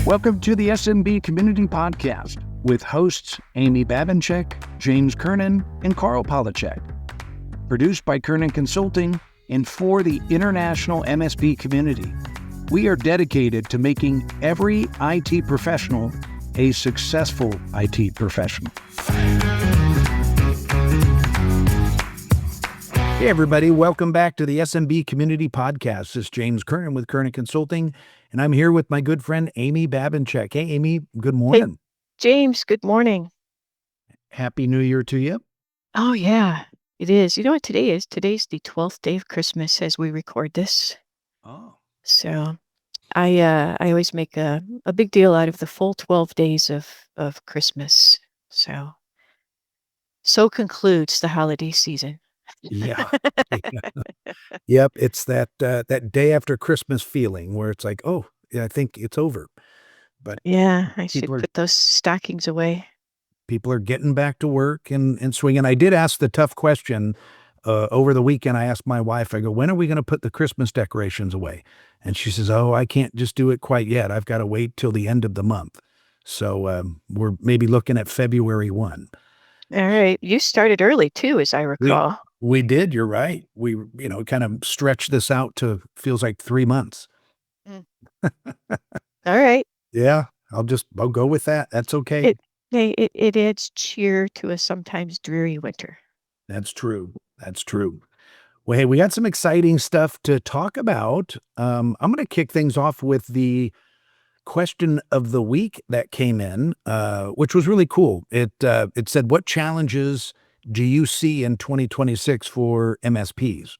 Welcome to the SMB Community Podcast with hosts Amy Babinchek, James Kernan, and Carl Polachek. Produced by Kernan Consulting and for the international MSP community. We are dedicated to making every IT professional a successful IT professional. Hey everybody, welcome back to the SMB Community Podcast. This is James Kernan with Kernan Consulting, and I'm here with my good friend Amy Babinchek. Hey Amy, good morning. Hey, James, good morning. Happy New Year to you. Oh yeah, it is. You know what today is? Today's the 12th day of Christmas as we record this. Oh. So I always make a big deal out of the full 12 days of Christmas. So concludes the holiday season. Yeah. Yep. It's that day after Christmas feeling where it's like, oh, yeah, I think it's over. But Yeah, I should people are put those stockings away. people are getting back to work and swinging. I did ask the tough question over the weekend. I asked my wife, I go, when are we going to put the Christmas decorations away? And she says, oh, I can't just do it quite yet. I've got to wait till the end of the month. So we're maybe looking at February 1. All right. You started early too, as I recall. We did. You're right. We, kind of stretched this out to feels like 3 months. Mm. All right. Yeah. I'll go with that. That's okay. It adds cheer to a sometimes dreary winter. That's true. That's true. Well, hey, we got some exciting stuff to talk about. I'm going to kick things off with the question of the week that came in, which was really cool. It said, what challenges do you see in 2026 for MSPs?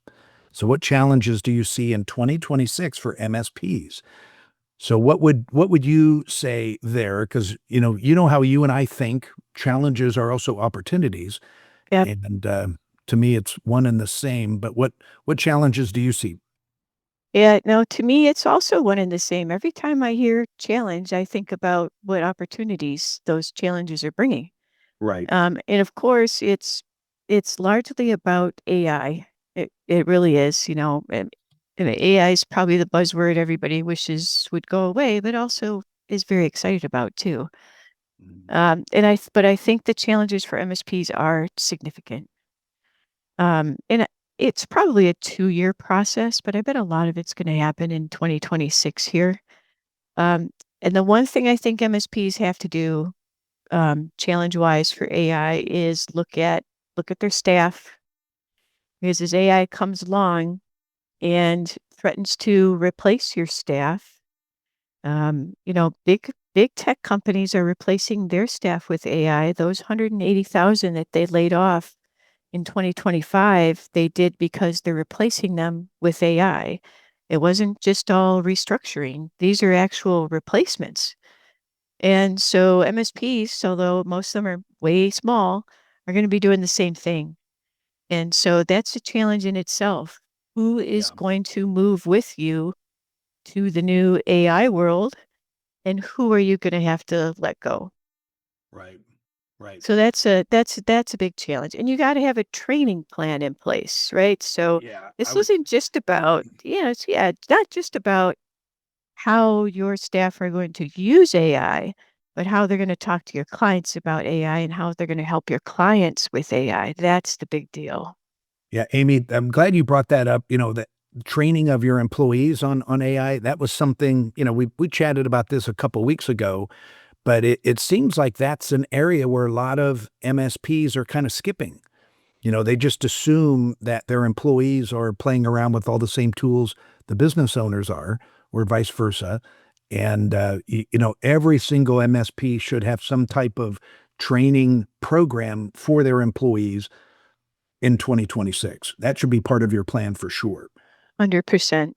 So what challenges do you see in 2026 for MSPs? So what would you say there? Because, you know how you and I think challenges are also opportunities. Yep. And to me, it's one and the same. But what challenges do you see? Yeah, no, to me, it's also one and the same. Every time I hear challenge, I think about what opportunities those challenges are bringing. Right. And of course, it's largely about AI. It really is, and AI is probably the buzzword everybody wishes would go away, but also is very excited about too. But I think the challenges for MSPs are significant. And it's probably a 2-year process, but I bet a lot of it's going to happen in 2026 here. And the one thing I think MSPs have to do, challenge-wise for AI, is look at their staff, because as AI comes along and threatens to replace your staff, big tech companies are replacing their staff with AI. Those 180,000 that they laid off in 2025, they did because they're replacing them with AI. It wasn't just all restructuring. These are actual replacements. And so MSPs, although most of them are way small, are going to be doing the same thing. And so that's a challenge in itself. Who is going to move with you to the new AI world, and who are you going to have to let go? Right. So that's a big challenge, and you got to have a training plan in place, right? So this isn't just about it's not just about how your staff are going to use AI, but how they're going to talk to your clients about AI and how they're going to help your clients with AI. That's the big deal. Yeah, Amy, I'm glad you brought that up. The training of your employees on AI, that was something, we chatted about this a couple weeks ago, but it seems like that's an area where a lot of MSPs are kind of skipping. They just assume that their employees are playing around with all the same tools the business owners are, or vice versa. And, every single MSP should have some type of training program for their employees in 2026. That should be part of your plan for sure. 100%.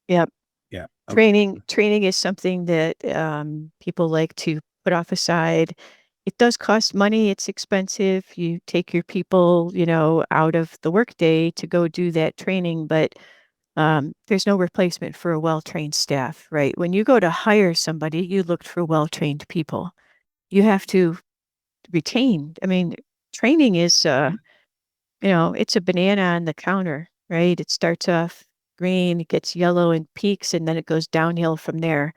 Yep. Yeah. Training is something that people like to put off aside. It does cost money. It's expensive. You take your people, out of the workday to go do that training, but there's no replacement for a well-trained staff, right? When you go to hire somebody, you look for well-trained people. You have to retain. I mean, training is, it's a banana on the counter, right? It starts off green, it gets yellow and peaks, and then it goes downhill from there.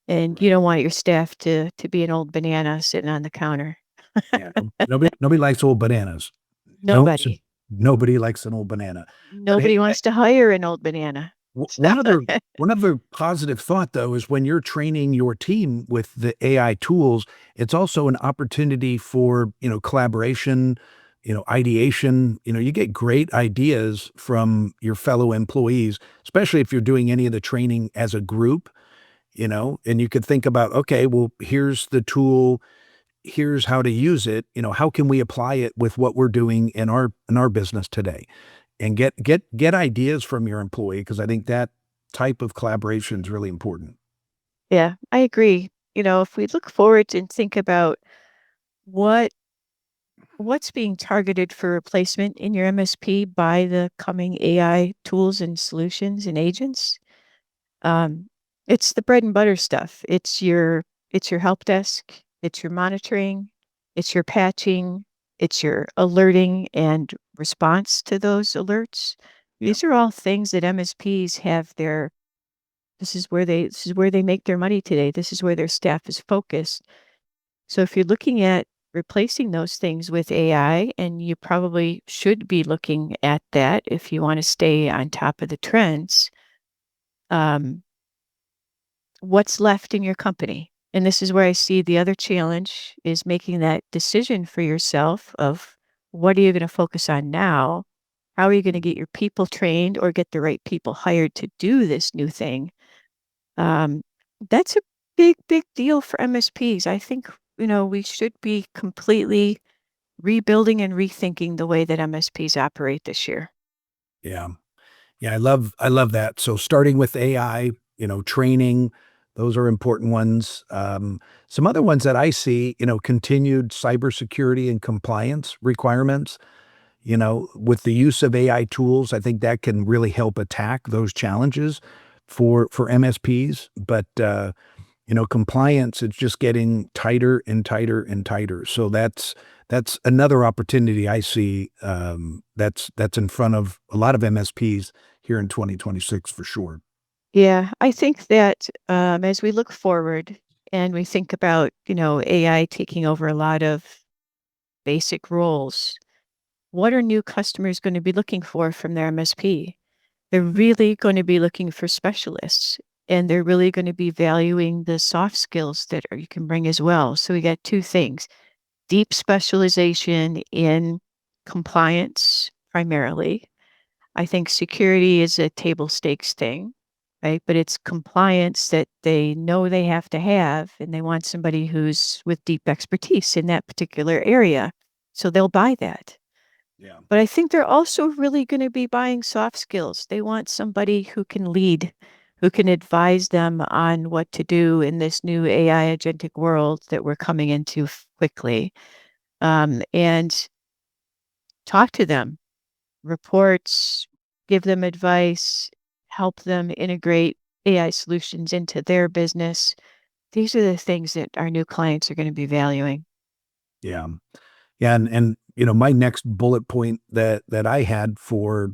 And you don't want your staff to be an old banana sitting on the counter. Yeah, nobody likes old bananas. No, Nobody. nobody likes an old banana. But hey, Nobody wants to hire an old banana. So, one other positive thought though is when you're training your team with the AI tools, it's also an opportunity for, collaboration, ideation. You get great ideas from your fellow employees, especially if you're doing any of the training as a group, and you could think about, okay, well, here's the tool, here's how to use it, how can we apply it with what we're doing in our business today? And get ideas from your employee, because I think that type of collaboration is really important. yeah, I agree. If we look forward and think about what what's being targeted for replacement in your MSP by the coming AI tools and solutions and agents, um, it's the bread and butter stuff. It's your help desk, it's your monitoring, it's your patching, it's your alerting and response to those alerts. Yeah. These are all things that MSPs have their this is where they make their money today. This is where their staff is focused. So if you're looking at replacing those things with AI, and you probably should be looking at that if you want to stay on top of the trends, um, what's left in your company? And this is where I see the other challenge is making that decision for yourself of what are you going to focus on now? How are you going to get your people trained or get the right people hired to do this new thing? Um, that's a big, big deal for MSPs. I think, we should be completely rebuilding and rethinking the way that MSPs operate this year. Yeah. Yeah, I love that. So starting with AI, training, those are important ones. Some other ones that I see, continued cybersecurity and compliance requirements. With the use of AI tools, I think that can really help attack those challenges for MSPs. But compliance is just getting tighter and tighter and tighter. So that's another opportunity I see, that's in front of a lot of MSPs here in 2026 for sure. Yeah, I think that as we look forward and we think about, AI taking over a lot of basic roles, what are new customers going to be looking for from their MSP? They're really going to be looking for specialists, and they're really going to be valuing the soft skills that you can bring as well. So we got two things: deep specialization in compliance primarily. I think security is a table stakes thing, right? But it's compliance that they know they have to have, and they want somebody who's with deep expertise in that particular area. So they'll buy that. Yeah. But I think they're also really going to be buying soft skills. They want somebody who can lead, who can advise them on what to do in this new AI agentic world that we're coming into quickly, and talk to them, reports, give them advice, help them integrate AI solutions into their business. These are the things that our new clients are going to be valuing. Yeah. Yeah, and my next bullet point that I had for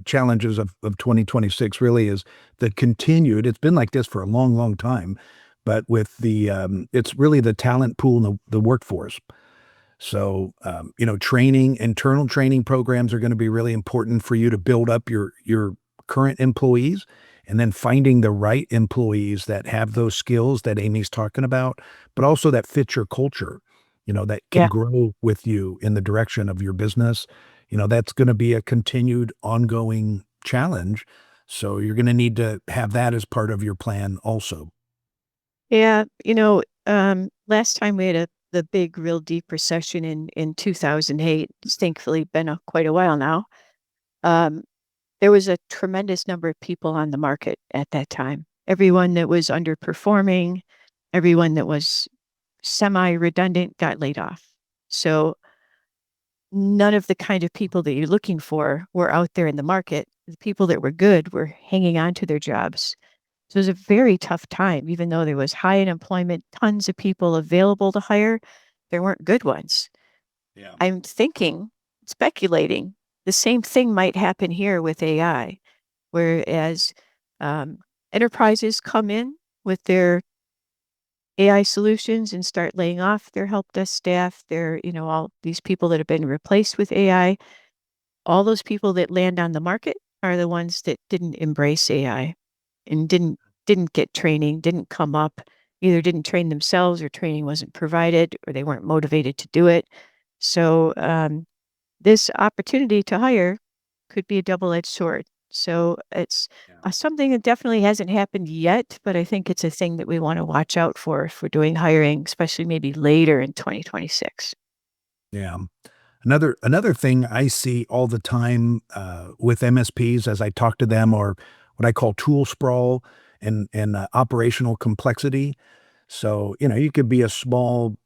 challenges of 2026 really is the continued. It's been like this for a long, long time, but with it's really the talent pool and the workforce. So, internal training programs are going to be really important for you to build up your current employees, and then finding the right employees that have those skills that Amy's talking about, but also that fit your culture, that can Yeah. grow with you in the direction of your business. That's going to be a continued ongoing challenge. So you're going to need to have that as part of your plan also. Yeah. Last time we had the big, real deep recession in 2008. It's thankfully been quite a while now. Um, there was a tremendous number of people on the market at that time. Everyone that was underperforming, everyone that was semi-redundant got laid off. So none of the kind of people that you're looking for were out there in the market. The people that were good were hanging on to their jobs. So it was a very tough time, even though there was high unemployment, tons of people available to hire, there weren't good ones. Yeah. I'm thinking, speculating, the same thing might happen here with AI, whereas um, enterprises come in with their AI solutions and start laying off their help desk staff, all these people that have been replaced with AI. All those people that land on the market are the ones that didn't embrace AI and didn't get training, didn't come up, either didn't train themselves or training wasn't provided or they weren't motivated to do it. So this opportunity to hire could be a double-edged sword. So it's Yeah. something that definitely hasn't happened yet, but I think it's a thing that we want to watch out for if we're doing hiring, especially maybe later in 2026. Yeah. Another thing I see all the time with MSPs as I talk to them, or what I call tool sprawl and operational complexity. So you could be a small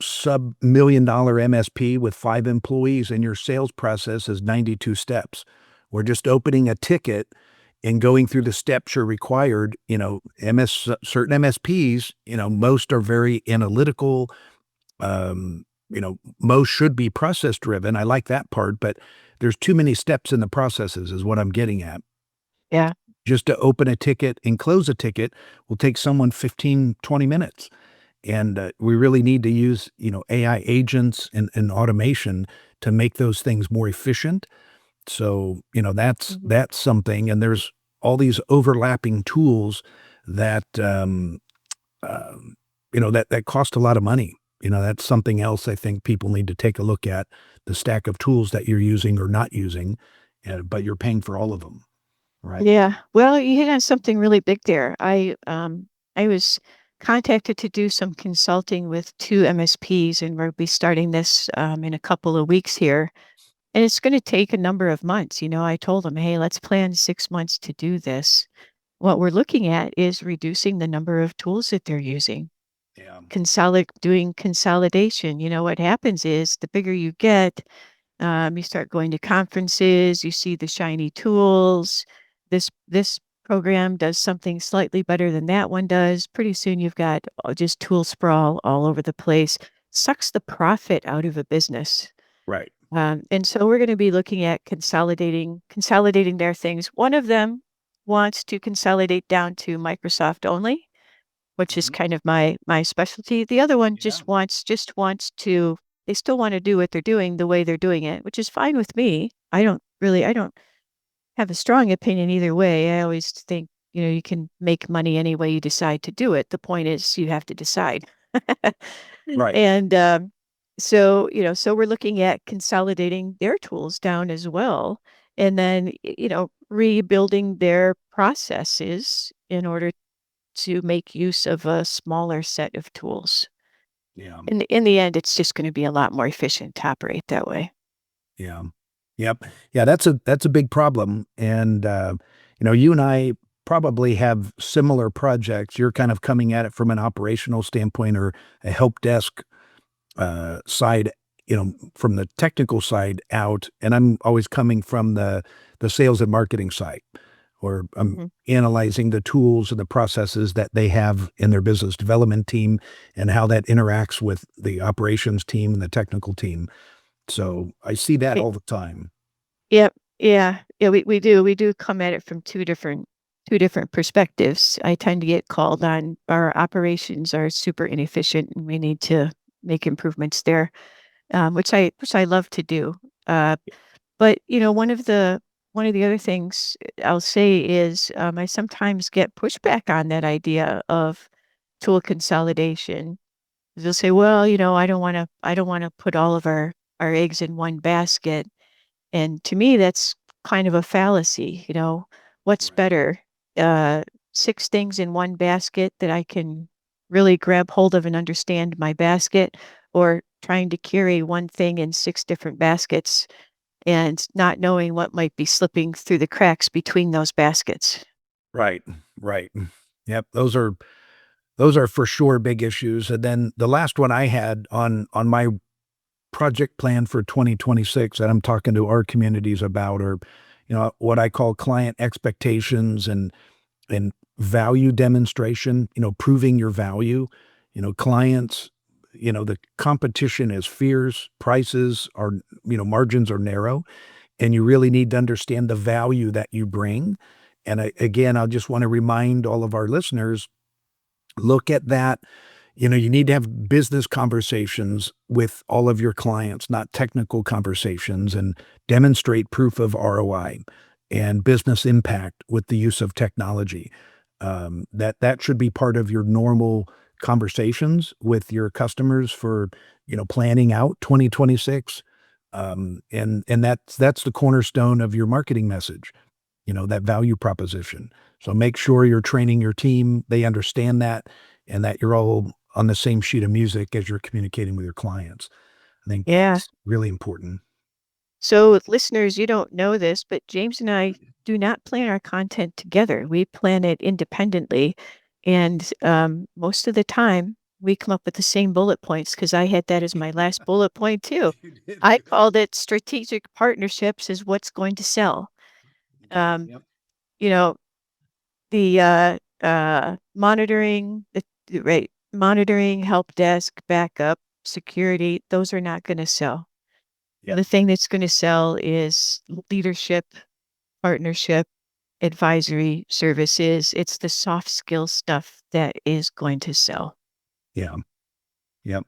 sub-$1 million MSP with 5 employees, and your sales process is 92 steps. We're just opening a ticket and going through the steps you're required. Certain MSPs, most are very analytical. Most should be process driven. I like that part, but there's too many steps in the processes is what I'm getting at. Yeah. Just to open a ticket and close a ticket will take someone 15, 20 minutes. And we really need to use, AI agents and automation to make those things more efficient. So, Mhm. that's something. And there's all these overlapping tools that that cost a lot of money. That's something else I think people need to take a look at, the stack of tools that you're using or not using, but you're paying for all of them, right? Yeah. Well, you hit on something really big there. I was contacted to do some consulting with two MSPs, and we'll be starting this in a couple of weeks here. And it's going to take a number of months. I told them, hey, let's plan 6 months to do this. What we're looking at is reducing the number of tools that they're using. Yeah. Doing consolidation. What happens is the bigger you get, you start going to conferences, you see the shiny tools. This program does something slightly better than that one does. Pretty soon you've got just tool sprawl all over the place. Sucks the profit out of a business. Right. And so we're going to be looking at consolidating their things. One of them wants to consolidate down to Microsoft only, which is Mhm. kind of my specialty. The other one Yeah. just wants to they still wanna do what they're doing the way they're doing it, which is fine with me. I don't have a strong opinion either way. I always think, you can make money any way you decide to do it. The point is you have to decide. Right. And, so we're looking at consolidating their tools down as well, and then, rebuilding their processes in order to make use of a smaller set of tools. Yeah. In the end, it's just gonna be a lot more efficient to operate that way. Yeah. Yep. Yeah, that's a big problem, and, you and I probably have similar projects. You're kind of coming at it from an operational standpoint or a help desk, side, from the technical side out, and I'm always coming from the sales and marketing side, or I'm Mhm. analyzing the tools and the processes that they have in their business development team and how that interacts with the operations team and the technical team. So, I see that Right. all the time. Yep. Yeah. Yeah, we do come at it from two different perspectives. I tend to get called on our operations are super inefficient, and we need to make improvements there, which I love to do. Uh, but, one of the other things I'll say is, I sometimes get pushback on that idea of tool consolidation. They'll say, "Well, I don't wanna put all of our eggs in one basket." And to me, that's kind of a fallacy. What's Right. better? Uh, 6 things in one basket that I can really grab hold of and understand my basket, or trying to carry one thing in 6 different baskets and not knowing what might be slipping through the cracks between those baskets. Right, right. Yep, those are for sure big issues, and then the last one I had on my project plan for 2026 that I'm talking to our communities about are, what I call client expectations and value demonstration, proving your value. Clients, the competition is fierce, prices are, margins are narrow, and you really need to understand the value that you bring. And again, I just want to remind all of our listeners, look at that, You need to have business conversations with all of your clients, not technical conversations, and demonstrate proof of ROI and business impact with the use of technology. That should be part of your normal conversations with your customers for, planning out 2026. And that's the cornerstone of your marketing message, that value proposition. So make sure you're training your team, they understand that, and that you're all on the same sheet of music as you're communicating with your clients. I think Yeah. that's really important. So, listeners, you don't know this, but James and I do not plan our content together. We plan it independently. And most of the time, we come up with the same bullet points because I had that as my last bullet point, too. You did I good. called it strategic partnerships is what's going to sell. Um, Yep. you know, the monitoring, right, monitoring, help desk, backup, security, those are not going to sell. Yep. The thing that's going to sell is leadership, partnership, advisory services. It's the soft skill stuff that is going to sell. Yeah. Yep.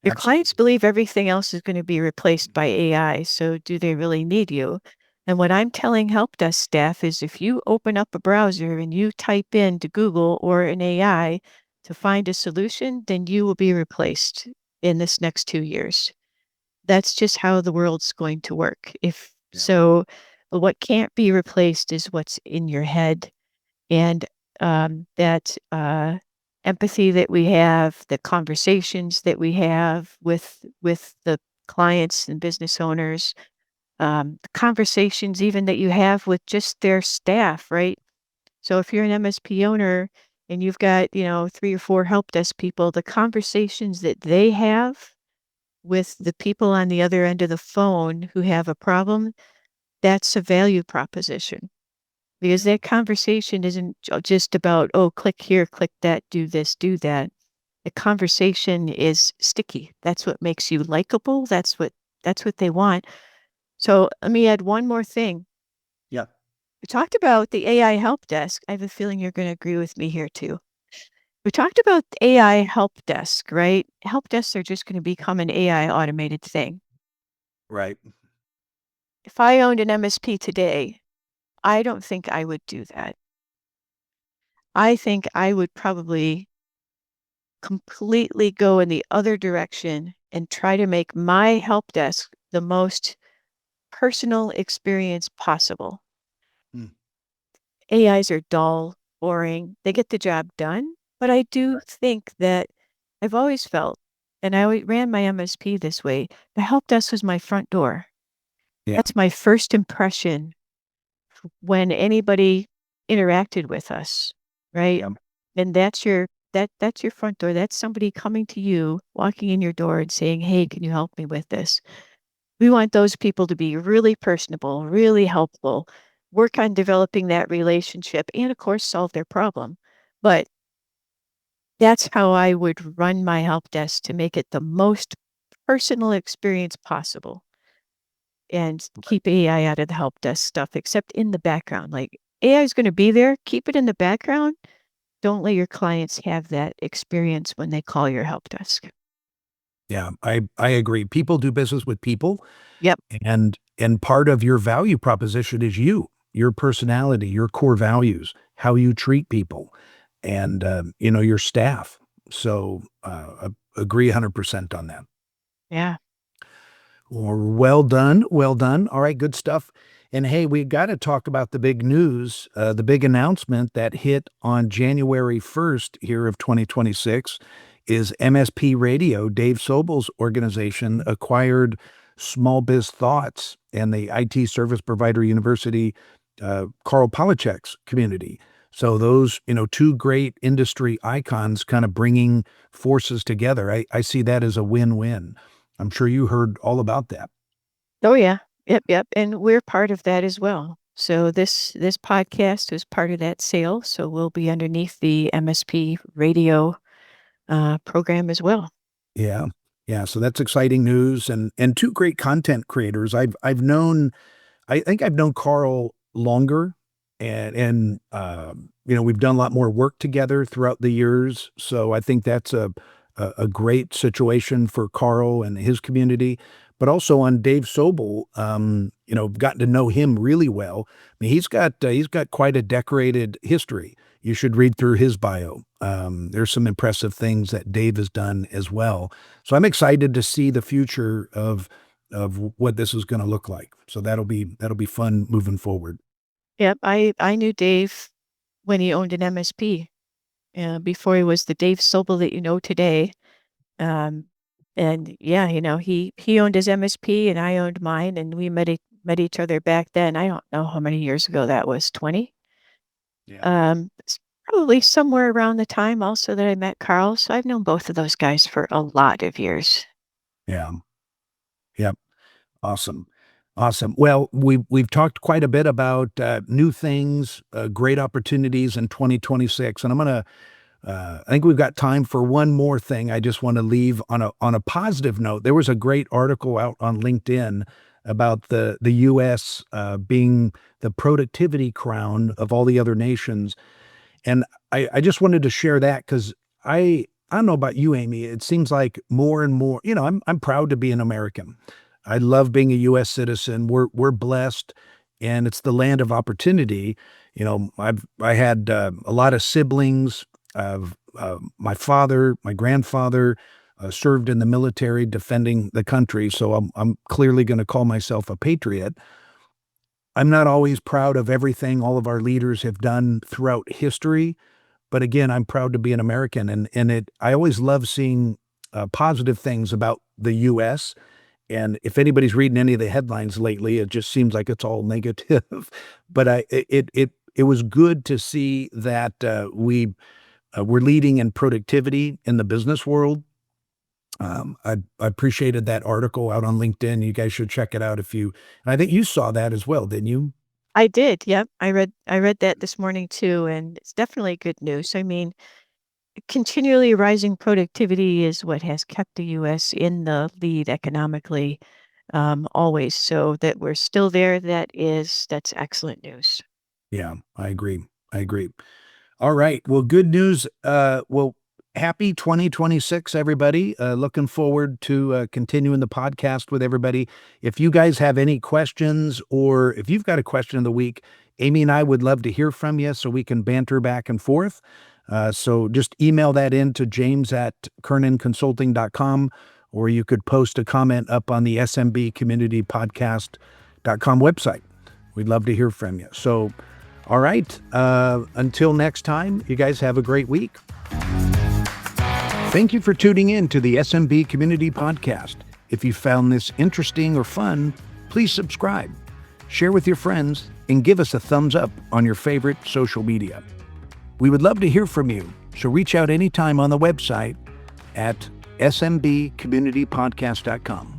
Your clients Absolutely. believe everything else is going to be replaced by AI. So do they really need you? And what I'm telling help desk staff is if you open up a browser and you type into Google or an AI to find a solution, then you will be replaced in this next 2 years. That's just how the world's going to work. If Yeah. so, what can't be replaced is what's in your head and that empathy that we have, the conversations that we have with the clients and business owners, the conversations even that you have with just their staff, right? So if you're an MSP owner and you've got 3 or 4 help desk people, the conversations that they have with the people on the other end of the phone who have a problem, that's a value proposition because Yeah. that conversation isn't just about, oh, click here, click that, do this, do that. The conversation is sticky. That's what makes you likable. That's what they want. So let me add one more thing. Yeah. We talked about the AI help desk. I have a feeling you're going to agree with me here too. We talked about the AI help desk, right? Help desks are just going to become an AI automated thing. Right. If I owned an MSP today, I don't think I would do that. I think I would probably completely go in the other direction and try to make my help desk the most personal experience possible. Mm. AIs are dull, boring, they get the job done, but I do Right. think that I've always felt, and I always ran my MSP this way, the help desk was my front door. Yeah. That's my first impression when anybody interacted with us, right? Yeah. And that's your front door. That's somebody coming to you, walking in your door and saying, "Hey, can you help me with this?" We want those people to be really personable, really helpful, work on developing that relationship and of course solve their problem. But that's how I would run my help desk to make it the most personal experience possible and keep AI out of the help desk stuff, except in the background. Like AI is going to be there, keep it in the background. Don't let your clients have that experience when they call your help desk. Yeah. I agree. People do business with people, Yep. and part of your value proposition is you, your personality, your core values, how you treat people, and your staff. So agree 100% on that. Yeah. Well done. Well done. All right, good stuff. And hey, we got to talk about the big news, the big announcement that hit on January 1st here of 2026 is MSP Radio. Dave Sobel's organization acquired Small Biz Thoughts and the IT Service Provider University, Carl Palachek's community. So those, two great industry icons kind of bringing forces together. I see that as a win-win. I'm sure you heard all about that. Oh yeah. Yep, yep. And we're part of that as well. So this podcast is part of that sale. So we'll be underneath the MSP radio program as well. Yeah. Yeah, so that's exciting news and two great content creators. I think I've known Carl longer. and we've done a lot more work together throughout the years. So I think that's a great situation for Carl and his community, but also on Dave Sobel. Gotten to know him really well. I mean, he's got quite a decorated history. You should read through his bio. There's some impressive things that Dave has done as well. So I'm excited to see the future of what this is going to look like. So that'll be fun moving forward. Yep, I knew Dave when he owned an MSP, before he was the Dave Sobel that you know today. Um, and yeah, he owned his MSP and I owned mine, and we met each other back then. I don't know how many years ago that was, 20? Yeah. It's probably somewhere around the time also that I met Carl. So I've known both of those guys for a lot of years. Yeah. Yep. Awesome. Awesome. Well, we've talked quite a bit about new things, great opportunities in 2026, and I think we've got time for one more thing. I just want to leave on a positive note. There was a great article out on LinkedIn about the U.S. Being the productivity crown of all the other nations, and I just wanted to share that because I don't know about you, Amy. It seems like more and more. I'm proud to be an American. I love being a U.S. citizen. We're blessed, and it's the land of opportunity. I had a lot of siblings. My father, my grandfather served in the military defending the country, so I'm clearly going to call myself a patriot. I'm not always proud of everything all of our leaders have done throughout history, but again, I'm proud to be an American, and I always love seeing positive things about the U.S. And if anybody's reading any of the headlines lately, it just seems like it's all negative. But it was good to see that we're leading in productivity in the business world. I appreciated that article out on LinkedIn. You guys should check it out and I think you saw that as well, didn't you? I did. Yep. I read that this morning too, and it's definitely good news. I mean, continually rising productivity is what has kept the US in the lead economically, always. So that we're still there, that's excellent news. Yeah, I agree. I agree. All right. Well, good news. Happy 2026, everybody. Looking forward to continuing the podcast with everybody. If you guys have any questions or if you've got a question of the week, Amy and I would love to hear from you so we can banter back and forth. So just email that in to james@kernanconsulting.com, or you could post a comment up on the SMB Community Podcast.com website. We'd love to hear from you. So, all right. Until next time, you guys have a great week. Thank you for tuning in to the SMB Community Podcast. If you found this interesting or fun, please subscribe, share with your friends, and give us a thumbs up on your favorite social media. We would love to hear from you, so reach out anytime on the website at smbcommunitypodcast.com.